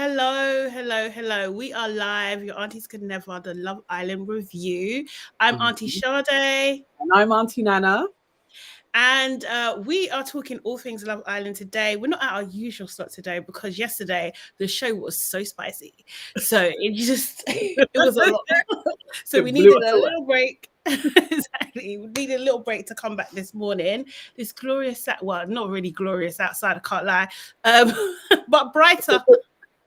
Hello. We are live. Your aunties could never, the Love Island review. I'm Aunty Sade. And I'm Aunty Nana. And we are talking all things Love Island today. We're not at our usual slot today because yesterday the show was so spicy. So it was a lot. So we needed a little break. Exactly. We needed a little break to come back this morning. This glorious, well, not really glorious outside, I can't lie, but brighter.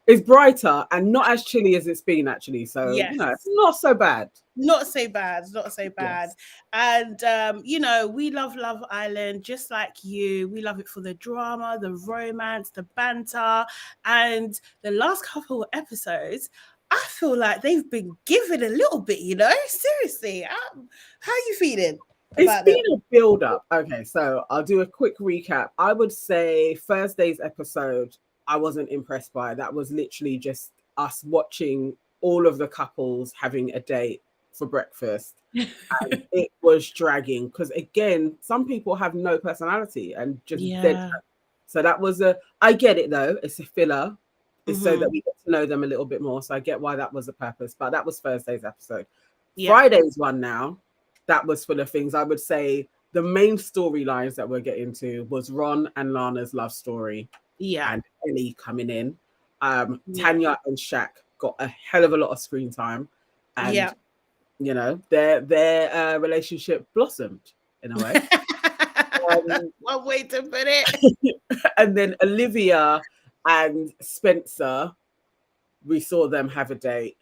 It's brighter and not as chilly as it's been, actually. So, yes. It's not so bad. Not so bad. Yes. And, we love Love Island just like you. We love it for the drama, the romance, the banter. And the last couple of episodes, I feel like they've been given a little bit, Seriously. How are you feeling? It's been a build-up. Okay, so I'll do a quick recap. I would say Thursday's episode, I wasn't impressed by. That was literally just us watching all of the couples having a date for breakfast. And it was dragging because, again, some people have no personality and just dead. So that was I get it, though. It's a filler. It's so that we get to know them a little bit more. So I get why that was the purpose. But that was Thursday's episode. Yeah. Friday's one now, that was full of things. I would say the main storylines that we're getting to was Ron and Lana's love story. Yeah. And Ellie coming in. Tanya and SHAQ got a hell of a lot of screen time. And, their relationship blossomed in a way. One way to put it. And then Olivia and Spencer, we saw them have a date.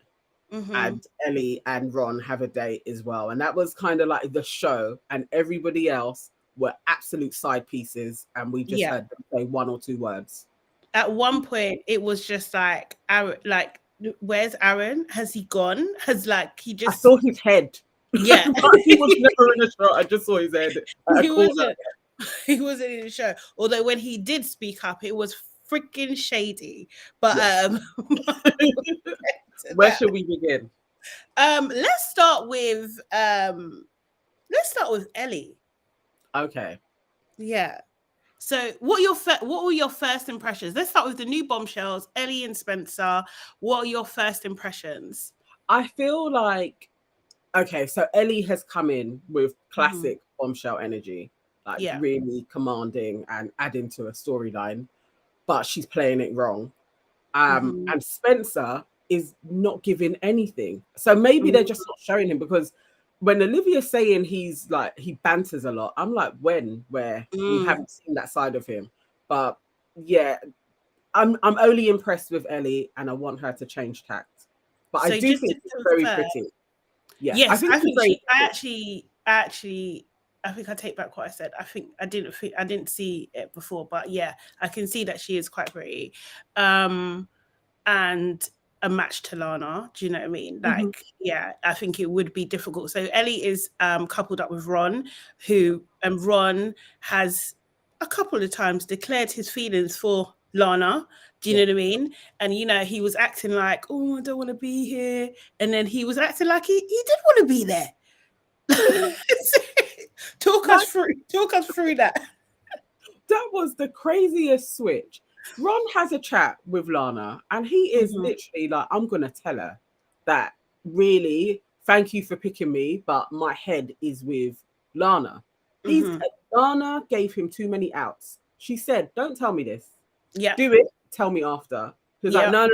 And Ellie and Ron have a date as well. And that was kind of like the show. And everybody else were absolute side pieces. And we just heard them say one or two words. At one point, it was just like, Aaron, like, where's Aaron? Has he gone? I saw his head. Yeah. He was never in the show. I just saw his head. He wasn't in the show. Although when he did speak up, it was freaking shady. But where should we begin? Let's start with Ellie. Okay. Yeah. So what were your first impressions? Let's start with the new bombshells, Ellie and Spencer. What are your first impressions? I feel like, okay, so Ellie has come in with classic bombshell energy, really commanding and adding to a storyline, but she's playing it wrong. And Spencer is not giving anything. So maybe they're just not showing him, because when Olivia's saying he banters a lot, I'm like, where we haven't seen that side of him. But yeah, I'm only impressed with Ellie, and I want her to change tact. But I do think she's very pretty. Yeah, yes, I think I take back what I said. I didn't see it before, but yeah, I can see that she is quite pretty, and a match to Lana. Do you know what I mean? Like, yeah, I think it would be difficult. So Ellie is coupled up with Ron, and Ron has a couple of times declared his feelings for Lana. Do you know what I mean? And he was acting like, oh, I don't want to be here, and then he was acting like he did want to be there. Talk us through that. That was the craziest switch. Ron has a chat with Lana, and he is literally like, I'm going to tell her that, really, thank you for picking me, but my head is with Lana. Lana gave him too many outs. She said, don't tell me this. Yeah. Do it. Tell me after. He's like, no.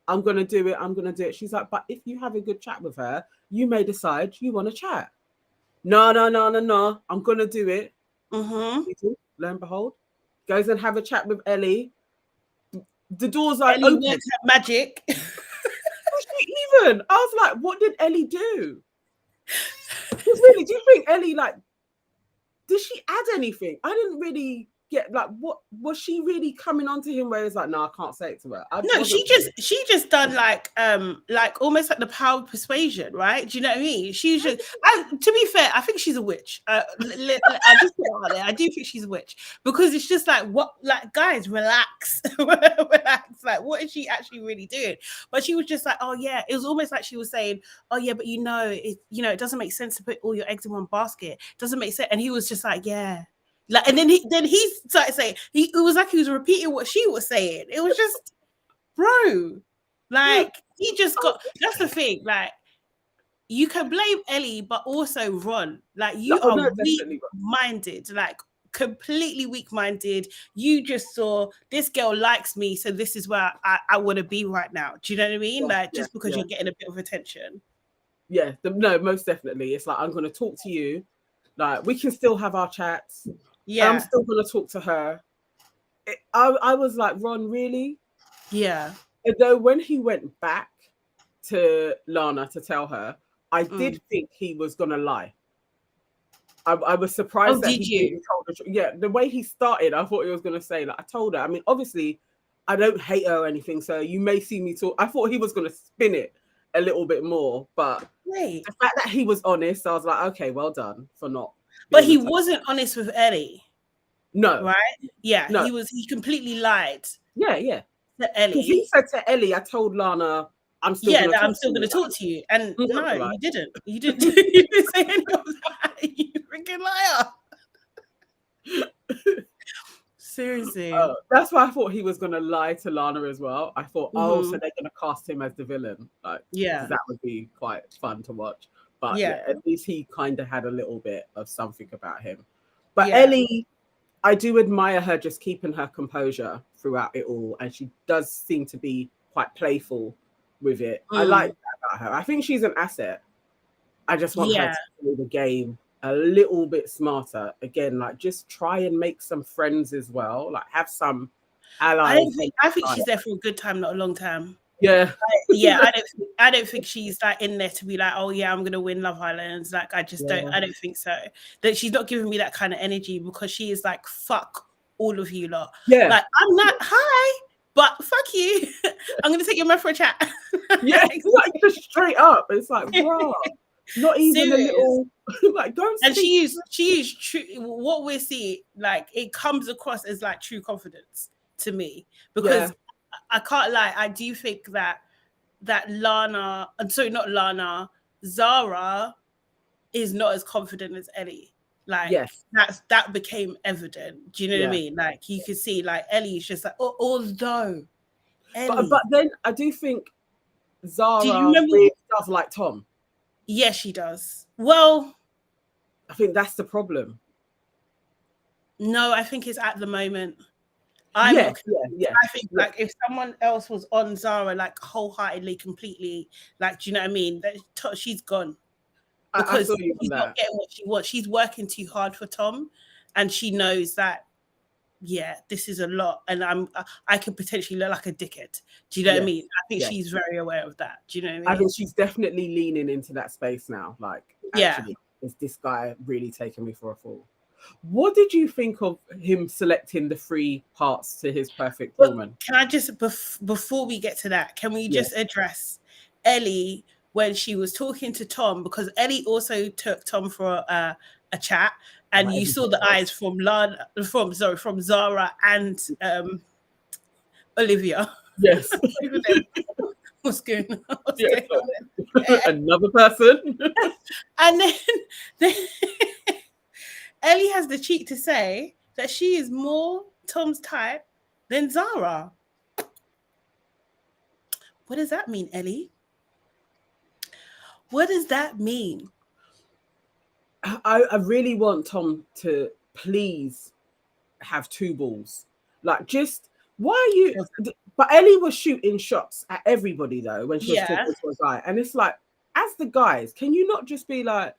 I'm going to do it. She's like, but if you have a good chat with her, you may decide you want to chat. No. I'm going to do it. Lo and behold, goes and have a chat with Ellie. The doors are open. Ellie works at magic. Even I was like, what did Ellie do? Really, do you think Ellie, did she add anything? I didn't really get, what was she really coming on to him where it's like, no, I can't say it to her. No, she just done like almost like the power of persuasion, right? Do you know what I mean? She's just, to be fair, I think she's a witch. I just put it out there. I do think she's a witch, because it's just like, what, like, guys, relax. Relax. Like, what is she actually really doing? But she was just like, oh yeah, it was almost like she was saying, oh yeah, but it doesn't make sense to put all your eggs in one basket. It doesn't make sense. And he was just like, yeah. Like, and then he started saying, it was like he was repeating what she was saying. It was just, bro. Like he just got. That's the thing. Like you can blame Ellie, but also Ron. Like you are weak-minded. Like completely weak-minded. You just saw this girl likes me, so this is where I want to be right now. Do you know what I mean? Like just because you're getting a bit of attention. Yeah, no, most definitely. It's like I'm going to talk to you. Like we can still have our chats. Yeah, I'm still going to talk to her. I was like, Ron, really? Yeah. Although when he went back to Lana to tell her, I did think he was going to lie. I was surprised that he didn't tell the truth. Yeah, the way he started, I thought he was going to say, like, I told her. I mean, obviously, I don't hate her or anything, so you may see me talk. I thought he was going to spin it a little bit more, but the fact that he was honest, I was like, okay, well done for not. But he wasn't honest with Ellie. No. Right? Yeah, no. He completely lied. Yeah. To Ellie. He said to Ellie, I told Lana, I'm still going to talk to you. And no, you didn't. You didn't. You didn't say any of that. You freaking liar. Seriously. That's why I thought he was going to lie to Lana as well. I thought, so they're going to cast him as the villain. Like, that would be quite fun to watch. But at least he kind of had a little bit of something about him. But Ellie, I do admire her just keeping her composure throughout it all. And she does seem to be quite playful with it. I like that about her. I think she's an asset. I just want her to play the game a little bit smarter. Again, like just try and make some friends as well. Like have some allies. I think she's there for a good time, not a long time. Yeah. I don't think she's like in there to be like, oh yeah, I'm gonna win Love Island. Like I don't think so. That she's not giving me that kind of energy because she is like, fuck all of you lot. Yeah. Like I'm not but fuck you. I'm gonna take your man for a chat. Yeah, it's like just straight up. It's like, bro, not even a little like don't. And she used true. What we're seeing, like it comes across as like true confidence to me because I can't lie. I do think that Lana, and sorry, not Lana, Zara is not as confident as Ellie. Like that became evident. Do you know what I mean? Like you could see, like Ellie's just like, although Ellie, but then I do think Zara really does like Tom. Yes, she does. Well, I think that's the problem. No, I think it's at the moment. I think like if someone else was on Zara like wholeheartedly, completely, like, do you know what I mean? She's gone. Because she's not getting what she wants. She's working too hard for Tom, and she knows that, this is a lot, and I could potentially look like a dickhead. Do you know what I mean? I think she's very aware of that. Do you know what I mean? I think she's definitely leaning into that space now. Like, actually, is this guy really taking me for a fool? What did you think of him selecting the 3 parts to his perfect woman? Can I just, before we get to that, can we just address Ellie when she was talking to Tom? Because Ellie also took Tom for a chat, and you saw the eyes from Zara and Olivia. Yes. What's going on? Another person. And then Ellie has the cheek to say that she is more Tom's type than Zara. What does that mean, Ellie? What does that mean? I really want Tom to please have 2 balls. Like, just, why are you... But Ellie was shooting shots at everybody, though, when she was talking to a guy. And it's like, as the guys, can you not just be like,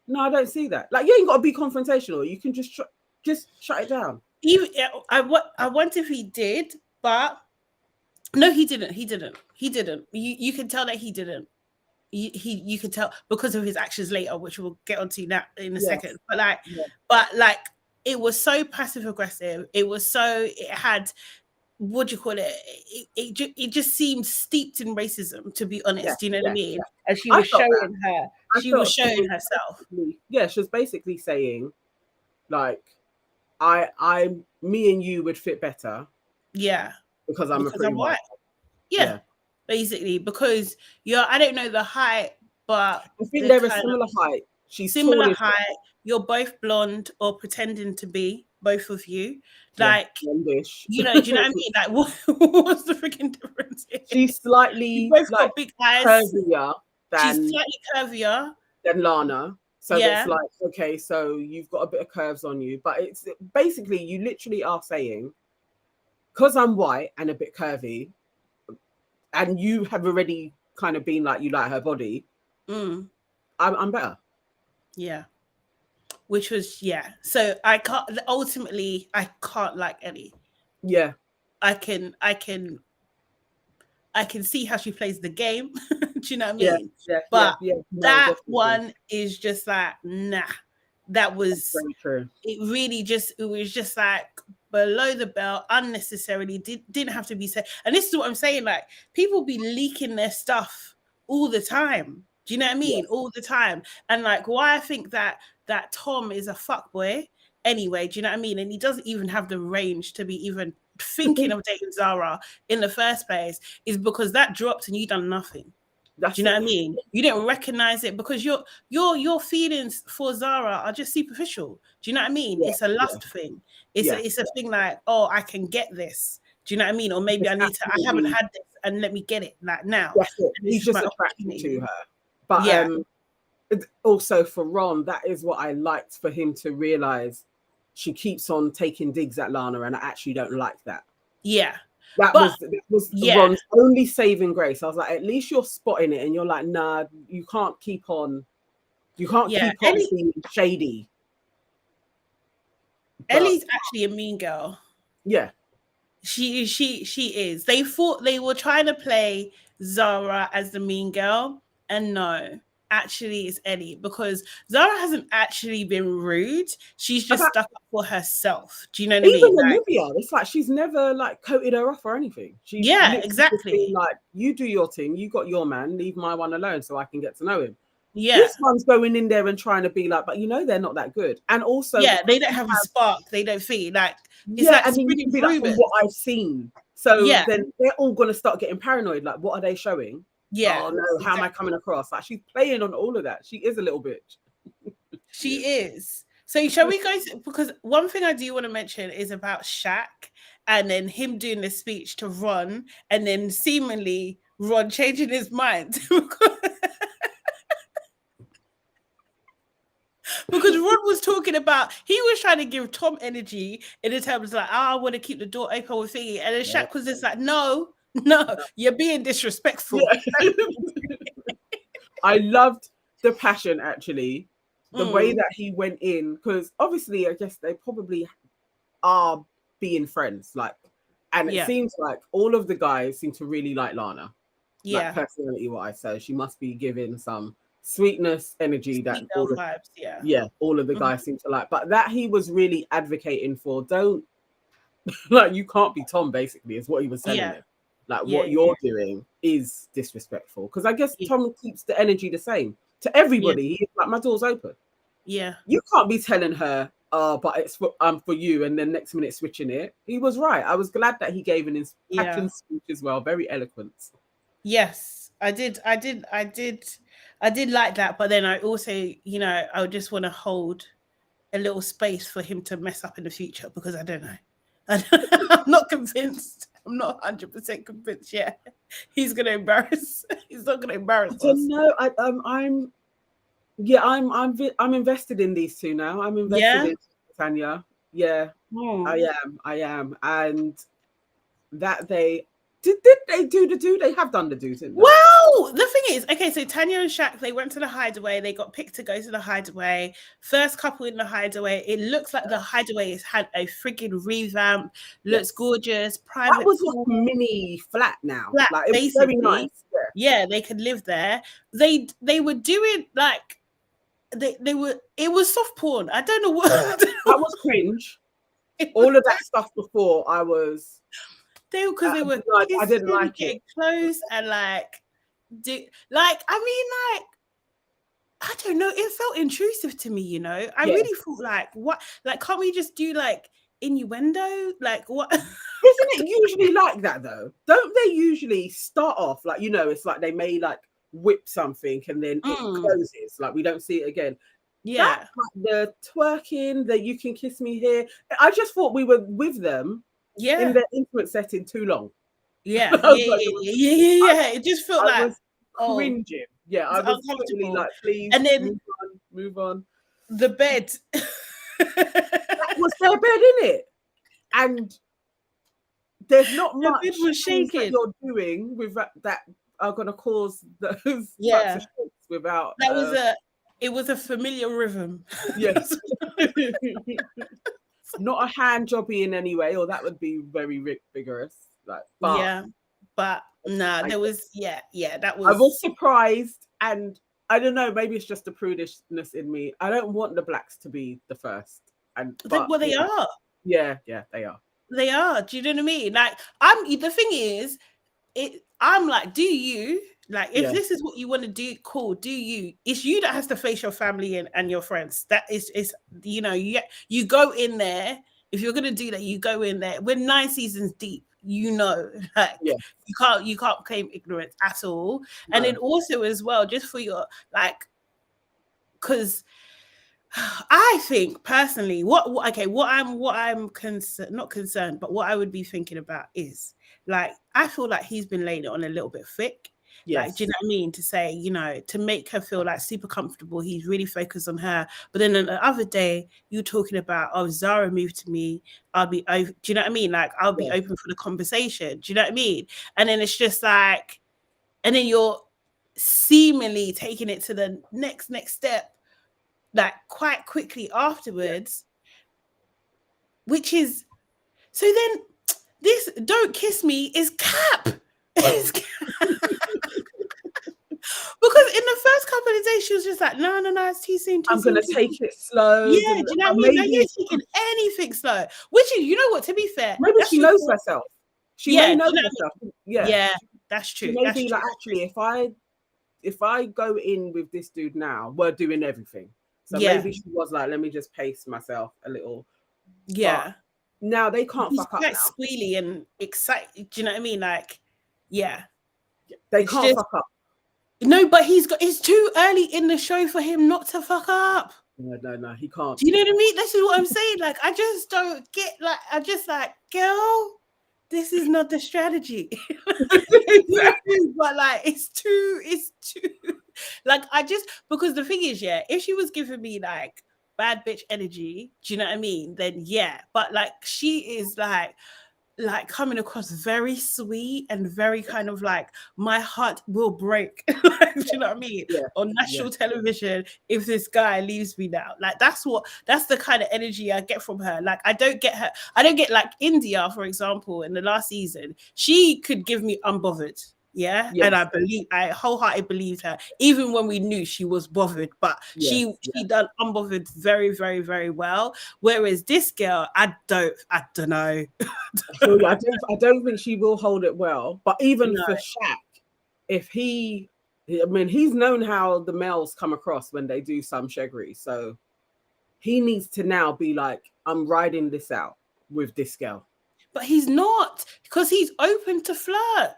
no, I don't see that. Like, you ain't got to be confrontational. You can just shut it down. I wonder if he did, but no, he didn't. He didn't. You can tell that he didn't. You can tell because of his actions later, which we'll get onto now in a second. But like, it was so passive aggressive. It had, what do you call it? It just seemed steeped in racism, to be honest. Do you know what I mean? And she was showing herself. Yeah, she was basically saying, like, me and you would fit better. Yeah. Because I'm a pretty white. Yeah. Basically, because I don't know the height, but I think they're a similar height. She's similar height. You're both blonde or pretending to be. both of you. Yeah, Like, blondish. you know, do you know what I mean? Like, what's the freaking difference here? She's You slightly both like got big eyes. curvier She's than slightly curvier. Lana. So Yeah. it's like, okay, so you've got a bit of curves on you, but it's basically you literally are saying, because I'm white and a bit curvy, and you have already kind of been like you like her body, I'm better. Yeah. Which was, yeah. So I can't, ultimately, I can't like Ellie. Yeah. I can see how she plays the game. Do you know what I Yeah, mean? yeah, But yeah. No, that definitely. one is just like, nah. That was very true. It was just like below the belt, unnecessarily. Didn't have to be said. And this is what I'm saying. Like, people be leaking their stuff all the time. Do you know what I mean? Yes. All the time. And like, why I think that Tom is a fuckboy anyway. Do you know what I mean? And he doesn't even have the range to be even thinking of dating Zara in the first place, is because that dropped and you done nothing. That's Do you know it. what I mean? You didn't recognize it because your feelings for Zara are just superficial. Do you know what I mean? Yeah, It's a lust thing. Yeah. It's a thing like, oh, I can get this. Do you know what I mean? Or maybe I haven't had this and let me get it like now. That's it. And this He's is just my attracted opportunity. to her. But Yeah. Also for Ron, that is what I liked for him to realize. She keeps on taking digs at Lana, and I actually don't like that. Yeah. That was yeah. Ron's only saving grace. I was like, at least you're spotting it, and you're like, nah, you can't keep on keep on being shady. Ellie's actually a mean girl. Yeah. She is. They thought they were trying to play Zara as the mean girl, and no, actually it's Ellie, because Zara hasn't actually been rude. She's just stuck up for herself. Do you know what I mean? Even Olivia, it's like she's never like coated her off or anything. She's exactly. Like, you do your thing, you got your man, leave my one alone so I can get to know him. Yeah. This one's going in there and trying to be like, but they're not that good. And also, they don't have a spark. They don't feel like it's like and you can be like, from what I've seen. So then they're all going to start getting paranoid. Like, what are they showing? Yeah. Oh no, how am I coming across? Like, she's playing on all of that. She is a little bitch. She is. So shall we go because one thing I do want to mention is about SHAQ and then him doing the speech to Ron and then seemingly Ron changing his mind. Because Ron was talking about, he was trying to give Tom energy in the terms like, I want to keep the door open with thingy. And then SHAQ was just like, no, you're being disrespectful. Yeah. I loved the passion, actually. The way that he went in, because obviously, I guess they probably are being friends. Like, and it seems like all of the guys seem to really like Lana. Yeah. Like, personality-wise. So she must be giving some sweetness, energy that all of, vibes, all of the guys seem to like. But that he was really advocating for, don't like, you can't be Tom, basically, is what he was telling him. Like, what you're doing is disrespectful. Because I guess Tom keeps the energy the same to everybody. He's like, my door's open. Yeah. You can't be telling her, oh, but it's for you, and then next minute switching it. He was right. I was glad that he gave an impacting speech as well. Very eloquent. Yes, I did like that, but then I also, I would just want to hold a little space for him to mess up in the future, because I don't know. I'm not convinced. I'm not 100% convinced yet. He's gonna embarrass. He's not gonna embarrass us. No, I'm invested in these two now. I'm invested in Tanya. Yeah, I am, and that they did they do the do? They have done the do, didn't they? Well, the thing is, okay, so Tanya and SHAQ, they went to the Hideaway. They got picked to go to the Hideaway. First couple in the Hideaway. It looks like the Hideaway has had a freaking revamp. Looks gorgeous. Private. That was like a mini flat now. Like, it was very nice. Yeah, they could live there. They were doing like they were. It was soft porn. I don't know what. That was cringe. All of that stuff before, I was. Because they were I didn't like it. Close and I don't know, it felt intrusive to me, I really thought like, what, like, can't we just do like innuendo, like what? Isn't it usually like that though? Don't they usually start off like, it's like they may like whip something and then it closes, like we don't see it again. Yeah. The twerking, the you can kiss me here. I just thought we were with them in Yeah. the intimate setting too long. Yeah. I was Yeah. like, Yeah. It just felt I like, was oh, cringing. Yeah, I it's was totally uncomfortable. like, please And then move on, move on. the bed. That was their bed, in it, and there's not The bed much was things that shaking. you're doing with that are going to cause those types of Yeah. shakes without. It was a familiar rhythm. Yes. Not a hand jobby in any way, or that would be very vigorous. Like, but Yeah. But nah, I, there was, that I was was. surprised, and I don't know, maybe it's just the prudishness in me. I don't want the blacks to be the first, but Well, they are. yeah, they are. They are. Do you know what I mean? Like, the thing is, I'm like, do you, like, if this is what you want to do, cool, do you. It's you that has to face your family and your friends. That is, you go in there. If you're gonna do that, you go in there. We're 9 seasons deep, like, you can't claim ignorance at all. No. And then also as well, just for your, like, because I think personally, what I'm concerned, not concerned, but what I would be thinking about is, like, I feel like he's been laying it on a little bit thick. Yes. Like, do you know what I mean? To say, to make her feel like super comfortable, he's really focused on her. But then the other day, you're talking about, oh, Zara moved to me, I'll be over. Do you know what I mean? Like, I'll be open for the conversation. Do you know what I mean? And then it's just like, and then you're seemingly taking it to the next step, like, quite quickly afterwards, which is, so then this "don't kiss me" is cap. Because in the first couple of days she was just like, no, it's too soon. I'm gonna take it slow. Yeah, do you know what I mean? Maybe you're taking anything slow. Which is, you know what? To be fair, maybe she knows herself. She may know herself. Yeah, that's true. She may be like, actually, if I go in with this dude now, we're doing everything. So maybe she was like, let me just pace myself a little. Yeah. But now they can't fuck up now. Squealy and excited. Do you know what I mean? Like, yeah. They can't fuck up. No, but it's too early in the show for him not to fuck up. No, he can't. Do you know what I mean? This is what I'm saying. Like, I just don't get, like, I'm just like, girl, this is not the strategy. But like, it's too, like, because the thing is, if she was giving me like bad bitch energy, do you know what I mean? Then yeah, but like, she is like coming across very sweet and very kind of like, my heart will break. Like, do you know what I mean? On national television, if this guy leaves me now, like, that's the kind of energy I get from her. Like, I don't get like India, for example, in the last season, she could give me unbothered. Yeah. And I wholeheartedly believed her, even when we knew she was bothered, but she done unbothered very, very, very well. Whereas this girl, I don't know. I don't think she will hold it well. But even for SHAQ, if he's known how the males come across when they do some shaggery. So he needs to now be like, I'm riding this out with this girl. But he's not, because he's open to flirt.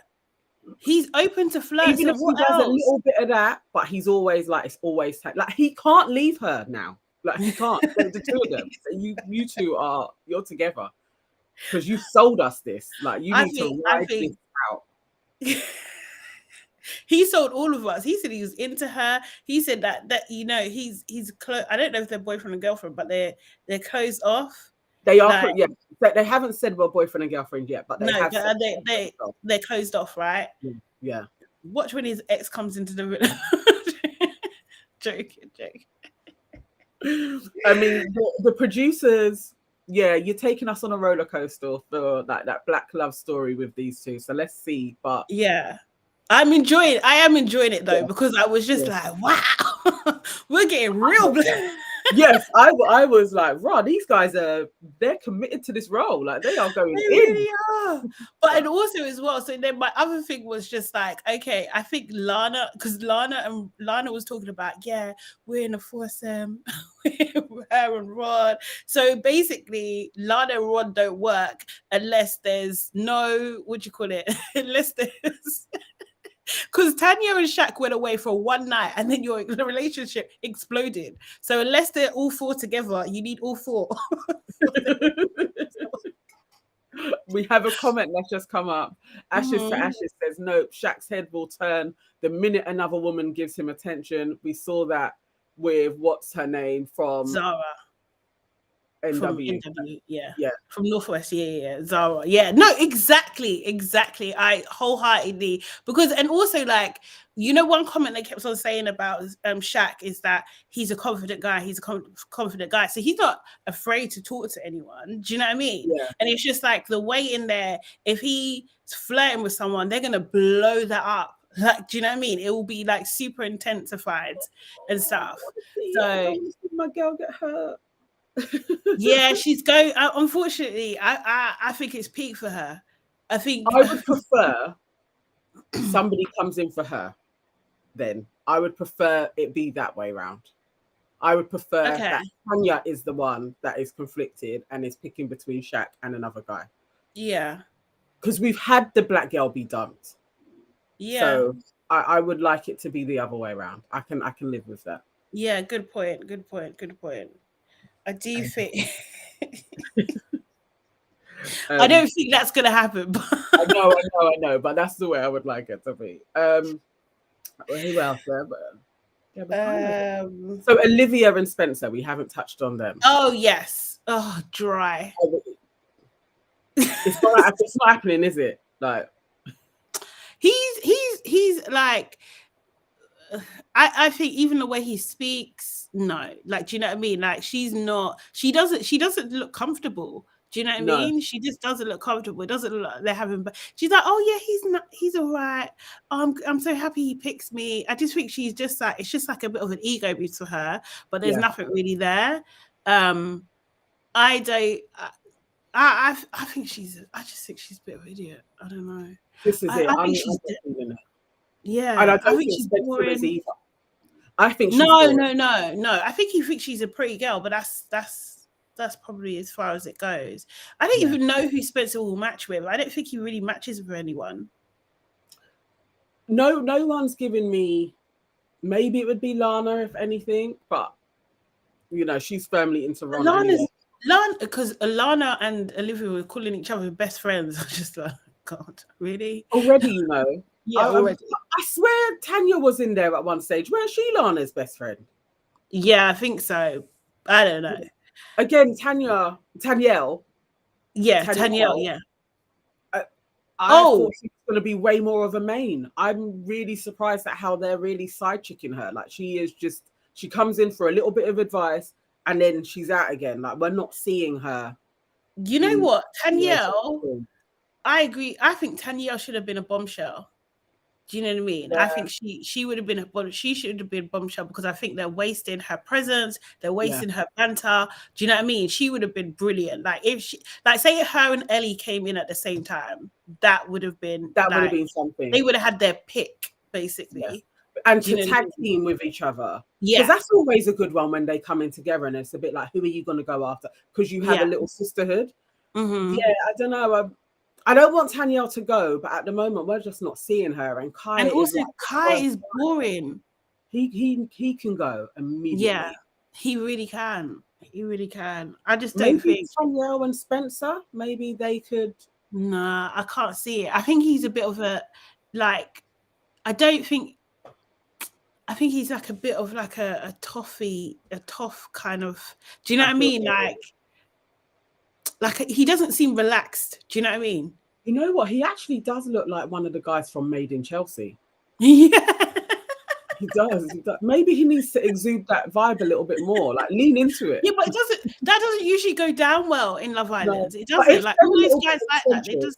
He's open to flirt. Even if he does a little bit of that, but he's always like, it's always like, he can't leave her now. Like, he can't. The two of them. So you two you're together because you sold us this. Like, you need to ride this out. He sold all of us. He said he was into her. He said that he's close. I don't know if they're boyfriend and girlfriend, but they're closed off. They are, They haven't said about boyfriend and girlfriend yet, but they're closed off, right? Yeah. Watch when his ex comes into the room. Joking. I mean, the producers, you're taking us on a roller coaster for that black love story with these two. So let's see. But yeah, I am enjoying it though, because I was just like, wow, we're getting real black. Yes, I was like, Rod, these guys they're committed to this role. Like, they are going they really are. But and also as well, so then my other thing was just like, okay, I think Lana, because Lana was talking about, we're in a foursome, her and Rod. So basically, Lana and Rod don't work unless there's no, unless there's, because Tanya and SHAQ went away for one night, and then the relationship exploded. So unless they're all four together, you need all four. We have a comment that's just come up. Ashes to Ashes says, nope, SHAQ's head will turn the minute another woman gives him attention. We saw that with what's her name from ZARA. NW. From NW, yeah. From Northwest, ZARA. Yeah, no, exactly. I wholeheartedly, because, and also, like, you know, one comment they kept on saying about SHAQ is that he's a confident guy. He's a confident guy, so he's not afraid to talk to anyone. Do you know what I mean? Yeah. And it's just like the way in there, if he's flirting with someone, they're gonna blow that up. Like, do you know what I mean? It will be like super intensified and stuff. So I don't want to see my girl get hurt. Yeah, she's going. Unfortunately, I think it's peak for her. I think I would prefer somebody comes in for her. Then I would prefer it be that way around. I would prefer that Tanya is the one that is conflicted and is picking between SHAQ and another guy. Yeah, because we've had the black girl be dumped. Yeah. So I would like it to be the other way around. I can live with that. Yeah, good point. I do think I don't think that's gonna happen. But I know, but that's the way I would like it to be. Who else there? So Olivia and Spencer, we haven't touched on them. Oh yes. Oh, dry. It's not happening, is it? Like he's like, I think even the way he speaks, no, like, do you know what I mean? Like, she doesn't look comfortable. Do you know what I mean? She just doesn't look comfortable. It doesn't look like they're having, but she's like, oh yeah, he's all right. I'm so happy he picks me. I just think she's just like, it's just like a bit of an ego boost for her, but there's nothing really there. I think I just think she's a bit of an idiot. I don't know. This is it. I think she's yeah. And I don't think she's boring either. I think she's no. I think he thinks she's a pretty girl, but that's probably as far as it goes. I don't even know who Spencer will match with. I don't think he really matches with anyone. No one's given me. Maybe it would be Lana, if anything, but you know, she's firmly into Ron. Lana, because Lana and Olivia were calling each other best friends. I'm just like, God, really? Already, you know. Yeah, already. I swear Tanya was in there at one stage. Where's she, Lana's best friend? Yeah, I think so. I don't know. Again, Tanyelle. Yeah, Tanyelle, yeah. I thought she was going to be way more of a main. I'm really surprised at how they're really side chicking her. Like, she comes in for a little bit of advice and then she's out again. Like, we're not seeing her. You know what? Tanyelle, I agree. I think Tanyelle should have been a bombshell. Do you know what I mean? Yeah. I think she would have been she should have been a bombshell, because I think they're wasting her presence, they're wasting her banter. Do you know what I mean? She would have been brilliant. Like, if she, like, say if her and Ellie came in at the same time, that would have been something. They would have had their pick, basically. Yeah. And to tag team with each other. Yeah. Because that's always a good one when they come in together, and it's a bit like, who are you going to go after? Because you have a little sisterhood. Mm-hmm. Yeah, I don't know. I don't want Tanyelle to go, but at the moment we're just not seeing her. And Kai, and also Kai is boring. He can go immediately. Yeah, he really can. I just don't think Tanyelle and Spencer, maybe they could. Nah, I can't see it. I think he's a bit of a, like, I think he's like a bit of like a tough kind of. Do you know what I mean? Like he doesn't seem relaxed. Do you know what I mean? You know what? He actually does look like one of the guys from Made in Chelsea. Yeah. He does. Maybe he needs to exude that vibe a little bit more, like lean into it. Yeah, but that doesn't usually go down well in Love Island. No, it doesn't. Like, all these guys like that. They just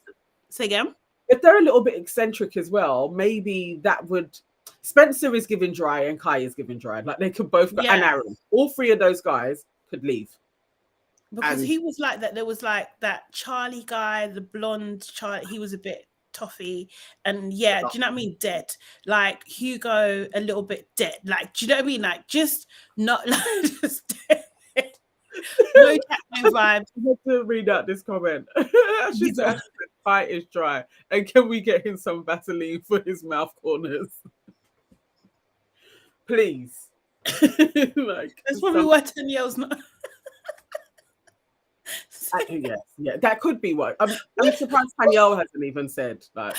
say again. If they're a little bit eccentric as well, maybe that would. Spencer is giving dry and Kai is giving dry. Like, they could both go, and Aaron. All three of those guys could leave. Because he was like that. There was like that Charlie guy, the blonde Charlie. He was a bit toffee, and do you know what I mean? Dead. Like Hugo, a little bit dead. Like, do you know what I mean? Like, just not like just dead. No techno vibes. I have to read out this comment. She said, "Kai is dry, and can we get him some Vaseline for his mouth corners?" please. Like, that's probably why Tanya's not. Yeah, that could be what. I'm surprised Tanya hasn't even said like.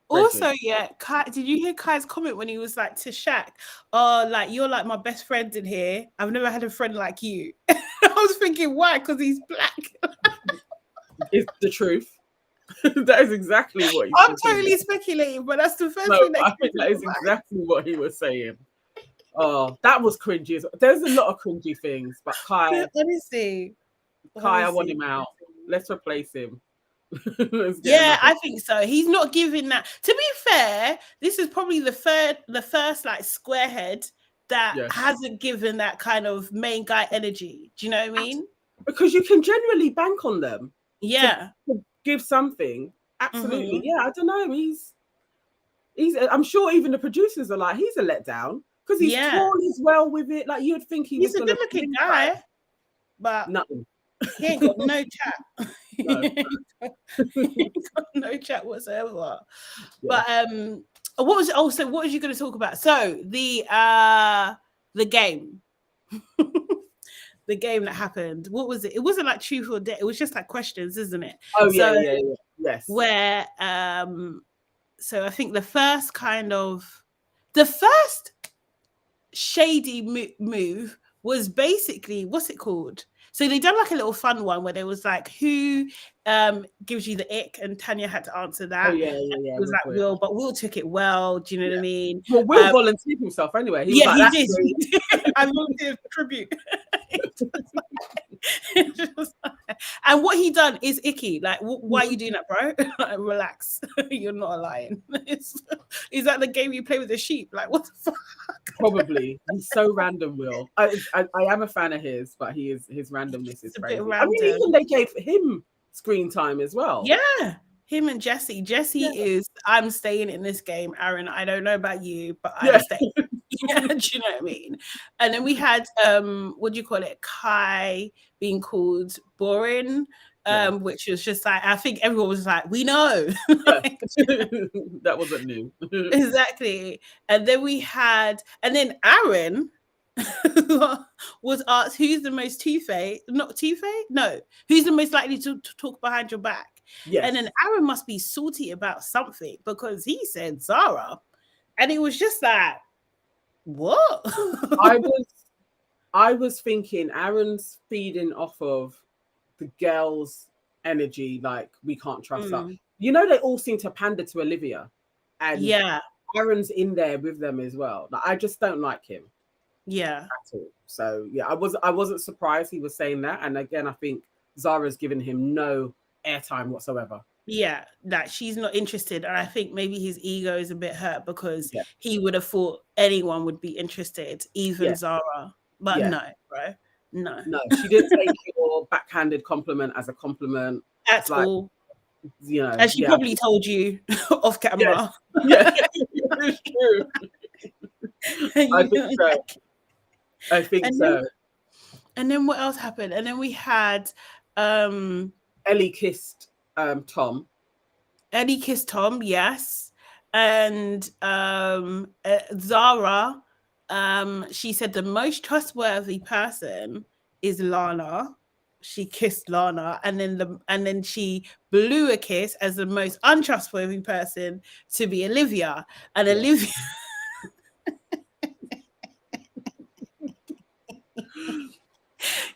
Also, yeah, Kai, did you hear Kai's comment when he was like to SHAQ, "Oh, like you're like my best friend in here. I've never had a friend like you." I was thinking, why? Because he's black. It's the truth. That is exactly what I'm totally speculating, but that's the first thing I think that is exactly what he was saying. Oh, that was cringy. There's a lot of cringy things, but Kai, honestly, I want him out. Let's replace him. Yeah, I think so. He's not giving that. To be fair, this is probably the first like squarehead that hasn't given that kind of main guy energy. Do you know what I mean? Because you can generally bank on them. Yeah. To give something. Absolutely. Mm-hmm. Yeah, I don't know. He's I'm sure even the producers are like, he's a letdown. Because he's tall as well with it. Like you'd think he's a good looking guy. But nothing. He ain't got no chat. No. He ain't got no chat whatsoever. Yeah. But what was you going to talk about? So the game. The game that happened. What was it? It wasn't like truth or dare. It was just like questions, isn't it? Oh, yeah. Yes. Where so I think the first shady move was basically, what's it called? So they done like a little fun one where there was like, who gives you the ick? And Tanya had to answer that. Oh, yeah. It was like Will, but Will took it well. Do you know what I mean? Well, Will volunteered himself anyway. He did. I volunteered tribute. And what he done is icky. Like, why are you doing that, bro? Like, relax. You're not a lion. Is that the game you play with the sheep? Like, what the fuck? Probably. He's so random, Will. I am a fan of his, but his randomness is crazy. I mean, even they gave him screen time as well. Yeah. Him and Jesse. Jesse is, I'm staying in this game, Aaron. I don't know about you, but I'm staying. Do you know what I mean? And then we had what do you call it? Kai being called boring, which was just like, I think everyone was like, we know. That wasn't new. Exactly. And then and then Aaron was asked, who's the most two-faced? Not two-faced? No. Who's the most likely to talk behind your back? Yes. And then Aaron must be salty about something because he said Zara. And it was just like, what? I was thinking Aaron's feeding off of the girls' energy, like we can't trust her. You know, they all seem to pander to Olivia. And Aaron's in there with them as well. Like, I just don't like him. Yeah. At all. So yeah, I wasn't surprised he was saying that. And again, I think Zara's given him no airtime whatsoever. Yeah, that she's not interested. And I think maybe his ego is a bit hurt because he would have thought anyone would be interested, even Zara. But no, bro. No. No, she didn't take your backhanded compliment as a compliment. At all. You know, and she probably told you off camera. Yeah, it's true. I think so. And then what else happened? And then we had Ellie kissed Tom. Ellie kissed Tom, yes. And Zara, she said the most trustworthy person is Lana. She kissed Lana, and then she blew a kiss as the most untrustworthy person to be Olivia. And Olivia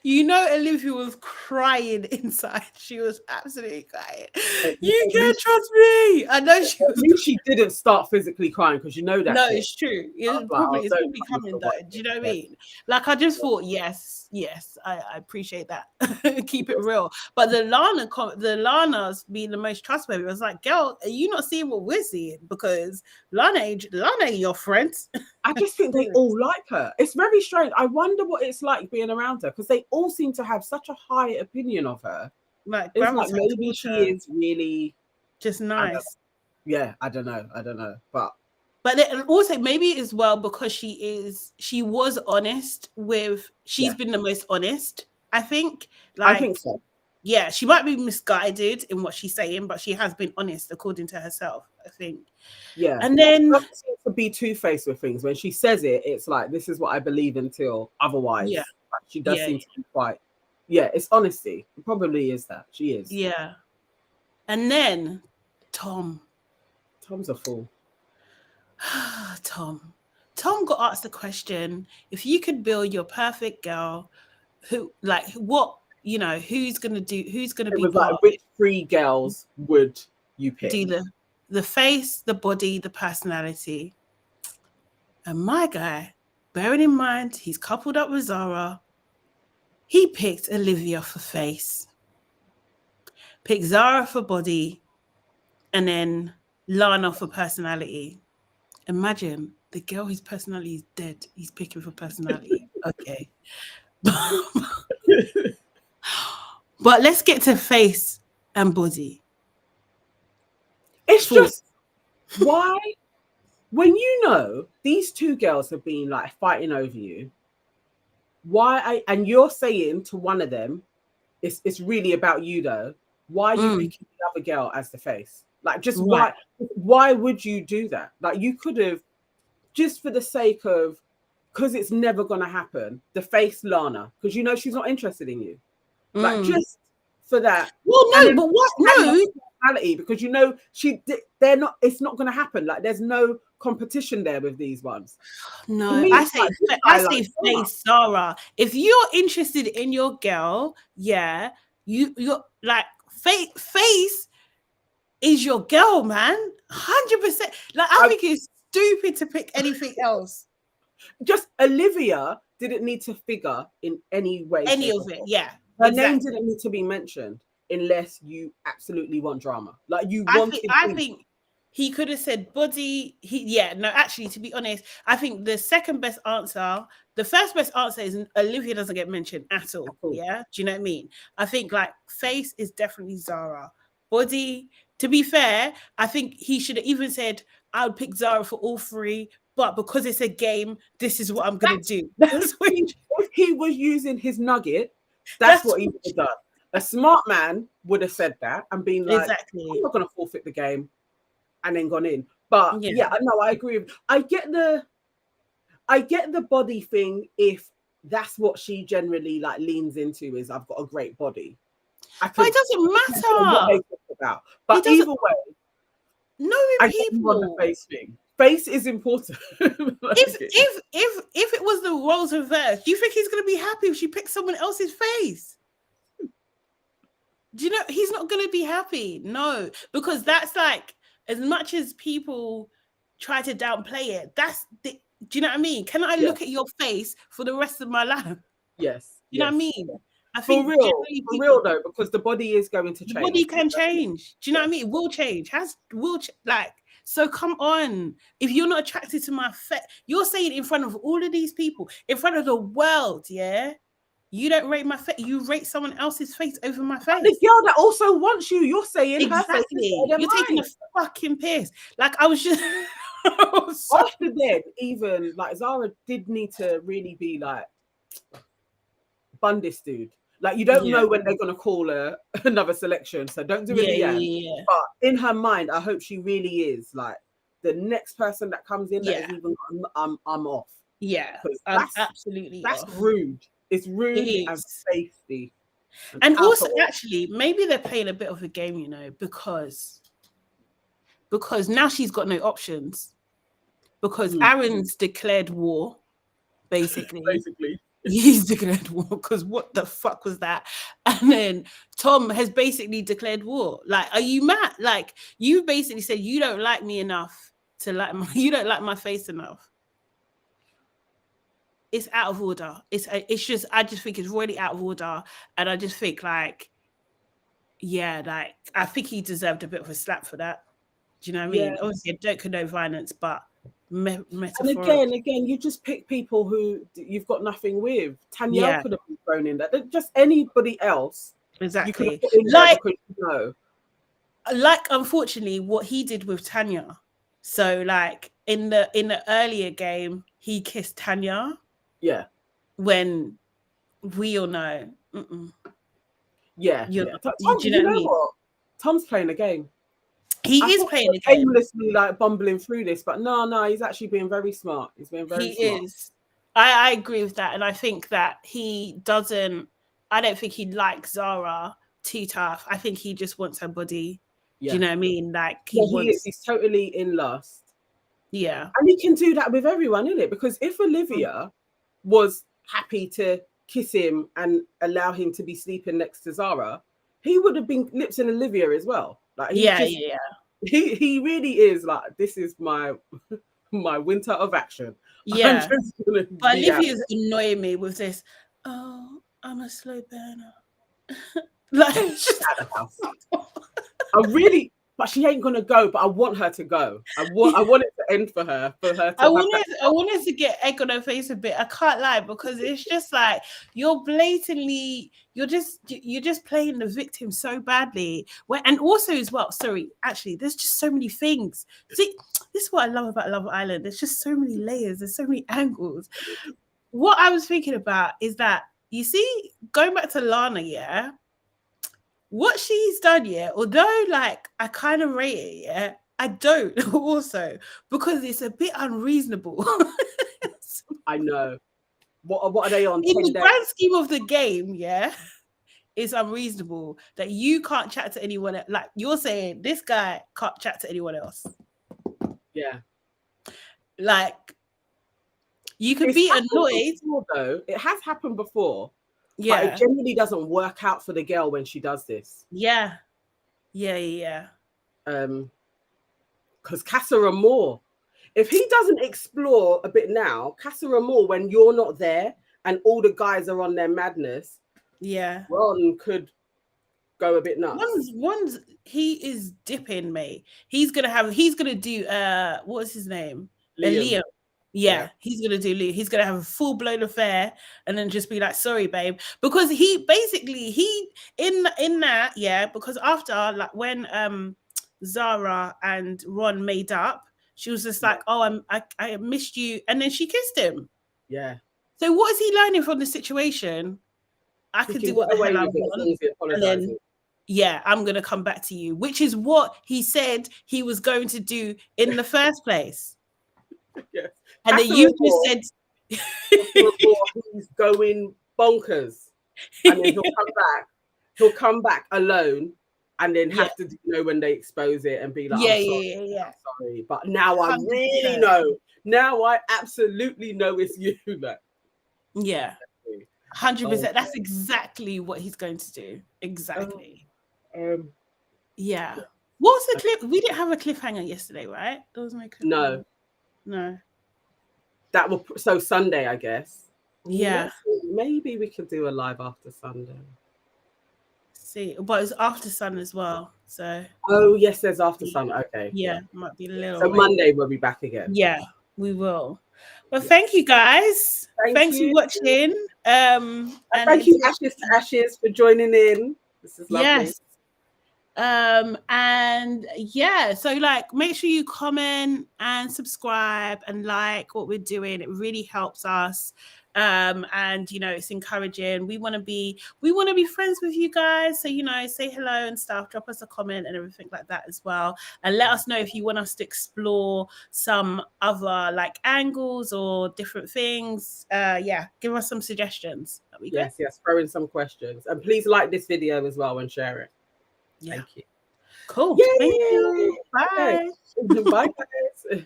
you know, Olivia was crying inside. She was absolutely crying. You can't trust me. I know she was. At least she didn't start physically crying because you know that. No, it's true. It's probably coming though. Do you know what I mean? Like, I just thought, yes, I appreciate that. Keep it real. But the Lana's being the most trustworthy. I was like, girl, are you not seeing what we're seeing? Because Lana ain't your friend. I just think they all like her. It's very strange. I wonder what it's like being around her because they all seem to have such a high opinion of her. Like, it's like maybe she is really just nice. I don't know. But also maybe as well because she was honest with. She's been the most honest. I think. I think so. Yeah, she might be misguided in what she's saying, but she has been honest according to herself, I think. Yeah. And then doesn't seem to be two-faced with things. When she says it, it's like, this is what I believe until otherwise. Yeah. Like, she does seem to be quite, it's honesty. It probably is that. She is. Yeah. And then Tom's a fool. Tom got asked the question, if you could build your perfect girl, who's gonna be like, part, which three girls would you pick? do the face, the body, the personality. And my guy, bearing in mind he's coupled up with Zara, he picked Olivia for face, picked Zara for body, and then Lana for personality. Imagine the girl whose personality is dead, he's picking for personality. Okay. But let's get to face and body. It's just, why, when you know these two girls have been like fighting over you, and you're saying to one of them, it's really about you though, why are you picking the other girl as the face? Like, just why would you do that? Like, you could have, just for the sake of, because it's never going to happen, the face Lana, because you know she's not interested in you. Like, just for that. Well, no, but what? No. Because you know they're not, it's not going to happen. Like, there's no competition there with these ones. No, I say face Zara. If you're interested in your girl, you're like, face is your girl, man. 100%. Like, I think it's stupid to pick anything else. Just Olivia didn't need to figure in any way. Any of it, yeah. Her name didn't need to be mentioned unless you absolutely want drama. Like, I think he could have said body. Actually, to be honest, I think the second best answer, the first best answer is Olivia doesn't get mentioned at all. Yeah, do you know what I mean? I think like face is definitely Zara. Body, to be fair, I think he should have even said, I would pick Zara for all three, but because it's a game, this is what I'm going to do. If he was using his nugget, that's what he would have done. A smart man would have said that and been like, I'm not going to forfeit the game, and then gone in. But I agree. I get the body thing if that's what she generally like leans into, is I've got a great body. But it doesn't matter what they talk about. But either way, knowing people on the face thing. Face is important. if it was the roles reversed, do you think he's going to be happy if she picks someone else's face? Do you know he's not going to be happy? No, because that's like, as much as people try to downplay it, do you know what I mean? Can I look at your face for the rest of my life? Yes. You know what I mean? I think for real though, because the body is going to change. The body can change. Do you know what I mean? It will change. So come on. If you're not attracted to my face, you're saying in front of all of these people, in front of the world, you don't rate my face. You rate someone else's face over my face. The girl that also wants you, you're saying exactly. You're taking a fucking piss. Like, I was just after then, even like Zara did need to really be like, bun this dude. Like, you don't know when they're going to call another selection, so don't do it again. But in her mind, I hope she really is like, the next person that comes in that is even, I'm off. Yeah, I'm absolutely that's off. Rude. It's rude and safety. And also, actually, maybe they're playing a bit of a game, you know, because now she's got no options. Because Aaron's declared war, basically. He's declared war, because what the fuck was that? And then Tom has basically declared war. Like, are you mad? Like, you basically said you don't like me enough to like you don't like my face enough. It's out of order. It's just, I just think it's really out of order. And I just think like, I think he deserved a bit of a slap for that. Do you know what I mean? Yeah. Obviously, I don't condone violence, but and again, you just pick people who you've got nothing with. Tanya could have been thrown in that. Just anybody else. Exactly. Like, unfortunately, what he did with Tanya. So, like, in the earlier game, he kissed Tanya. Yeah. When we all know. Yeah. Do you know what I mean? What? Tom's playing a game. He I is thought playing he the was game. aimlessly like bumbling through this, but no, he's actually being very smart. He's being very smart. Is. I agree with that, and I think that he doesn't. I don't think he likes Zara too tough. I think he just wants her body. Yeah. Do you know what I mean? Like he is. He's totally in lust. Yeah. And he can do that with everyone, isn't it? Because if Olivia was happy to kiss him and allow him to be sleeping next to Zara, he would have been lipsing Olivia as well. Like he he really is like, this is my winter of action. Yeah. But Olivia's annoying me with this. Oh, I'm a slow burner. Like, out of house. But she ain't gonna go. But I want her to go. I want it to end for her. I wanted to get egg on her face a bit. I can't lie, because it's just like you're just playing the victim so badly. And also as well, sorry, actually, there's just so many things. See, this is what I love about Love Island. There's just so many layers. There's so many angles. What I was thinking about is that, you see, going back to Lana, yeah. What she's done, yeah, although like I kind of rate it, yeah, I don't also, because it's a bit unreasonable. I know. What are they on? In the grand scheme of the game, yeah, it's unreasonable that you can't chat to anyone. Like you're saying, this guy can't chat to anyone else. Yeah. Like you could be annoyed. Before, though. It has happened before. Yeah. But it generally doesn't work out for the girl when she does this. Yeah. Because Casa Amor, if he doesn't explore a bit now, Casa Amor, when you're not there and all the guys are on their madness, yeah, Ron could go a bit nuts. He is dipping, mate. He's gonna do what's his name? Liam. Yeah, he's gonna do Lou. He's gonna have a full-blown affair and then just be like, sorry, babe. Because he basically in that, yeah, because after, like, when Zara and Ron made up, she was just like, oh, I missed you, and then she kissed him. Yeah. So what is he learning from the situation? I could do what the hell I want, and then yeah, I'm gonna come back to you, which is what he said he was going to do in the first place. Yes. And then you just said he's going bonkers, and then he'll come back alone, and then have to when they expose it and be like, I'm sorry, but now I really know. Now I absolutely know it's you. Like, yeah, 100%. That's exactly what he's going to do. Exactly. Yeah. What was the clip? We didn't have a cliffhanger yesterday, right? There was no cliffhanger. No. That will Sunday, I guess. Yeah. Maybe we could do a live after Sunday. See, but it's after sun as well. So. Oh yes, there's after sun. Okay. Yeah, might be a little. So Monday we'll be back again. Yeah, we will. Well, thank you guys. Thanks for watching. And thank you, Ashes to Ashes, for joining in. This is lovely. Yes. And yeah, so like make sure you comment and subscribe and like what we're doing. It really helps us. And it's encouraging. We want to be friends with you guys. So say hello and stuff, drop us a comment and everything like that as well. And let us know if you want us to explore some other like angles or different things. Give us some suggestions. Yes, throw in some questions. And please like this video as well and share it. Yeah. Thank you. Cool. Yay! Thank you. Bye. Okay. Bye, guys.